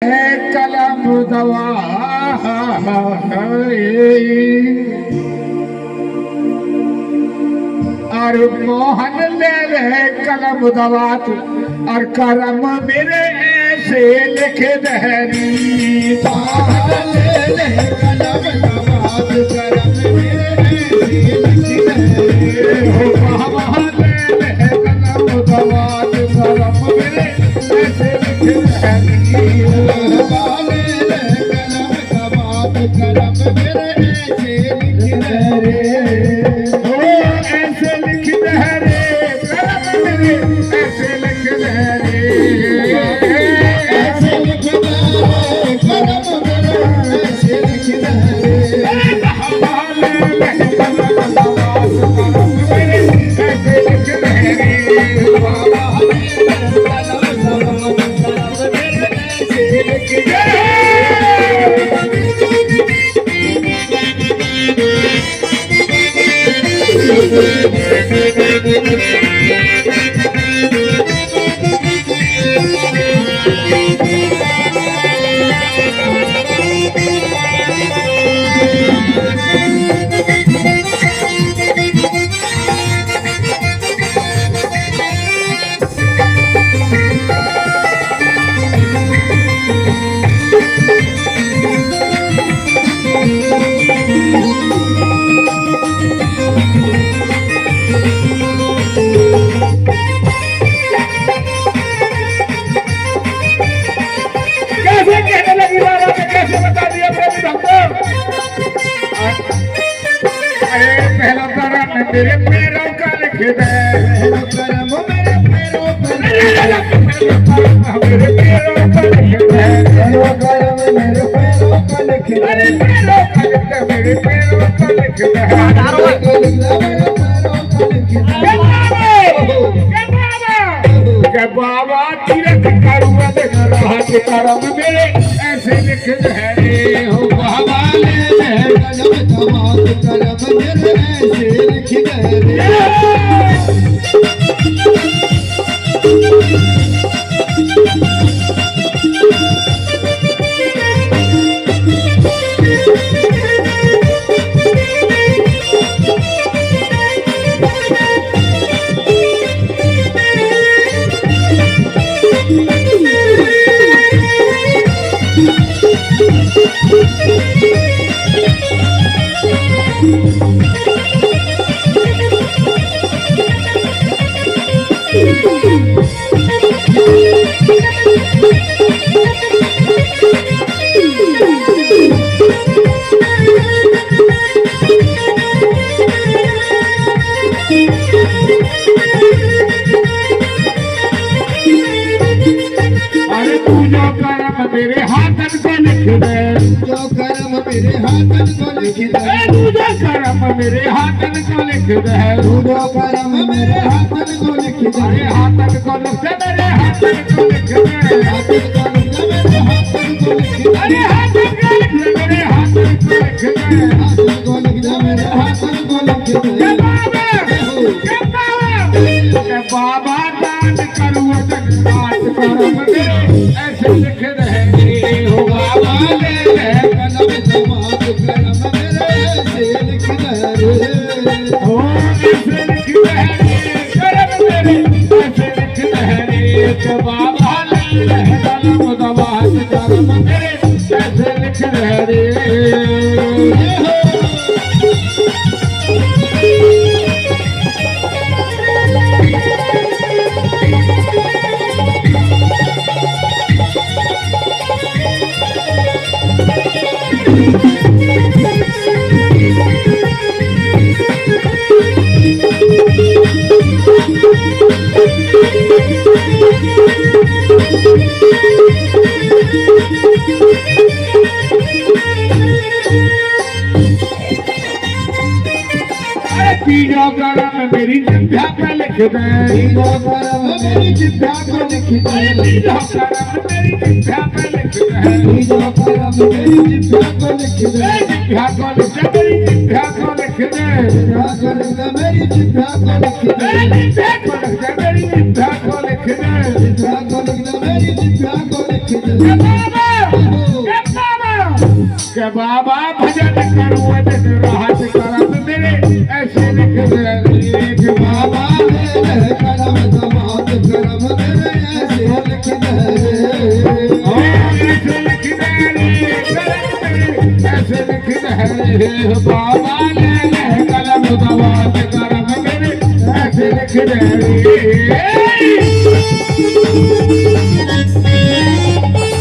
कलम दवा और मोहन ले ले कलम दवात और करम मेरे ऐसे लिख दहरी मोहन ले ले कलम दवात करम मेरे ऐसे लिख दहरी हो मोहन ले ले कलम दवात करम मेरे ऐसे लिख दहरी मोहन ले ले कलम दवात करम मेरे ऐसे लिख दहरी ऐसे लिख दहरे करम मेरे ऐसे लिख दहरे ऐसे लिख दहरे करम मेरे ऐसे लिख दहरे करम मेरे ऐसे लिख दहरे मेरे पैरों का लिख दे करम मेरे पैरों का मेरे पैरों का लिख दे करम मेरे पैरों का लिख दे मेरे पैरों का लिख दे बाबा तीरथ करूँगा देखा रहा कि करम मेरे ऐसे लिख दे हो बाबा ले करम मेरे ऐसे लिख दे मेरे हाथन को लिख दे जो करम मेरे हाथन को लिख दे जो करम मेरे हाथन को लिख दे जो करम मेरे हाथन को लिख दे हाथन को लिख दे मेरे हाथन को लिख दे हाथन को लिख दे मेरे हाथन को लिख दे अरे हाथन को लिख दे मेरे हाथन को लिख दे हाथन को लिख दे मेरे हाथन को लिख दे बाबा दान करूँ जगन्नाथ करम मेरे ऐसे लिख दे हो बाबा ले कलम दवात करम मेरे ऐसे लिख दे हो ऐसे लिख दे करम मेरे ऐसे लिख दे तो बाबा ले कलम दवात करम मेरे ऐसे लिख दे तीनों करम मेरी जिभा पे लिख दे तीनों करम मेरी जिभा पे लिख दे तीनों करम मेरी जिभा पे लिख दे तीनों करम मेरी जिभा पे लिख दे जिभा को लिख दे मेरी जिभा को लिख दे जिभा को लिख दे मेरी जिभा को लिख दे जिभा को लिख दे मेरी जिभा को लिख दे जिभा को लिख दे मेरी जिभा को लिख दे के बाबा भजन करो दिन रात करम मेरे ऐसे लिख दे बाबा मेरे करम समाप्त करम मेरे ऐसे लिख दे ऐसे लिख दे ऐसे लिख दे बाबा ले करम समाप्त करम मेरे ऐसे लिख दे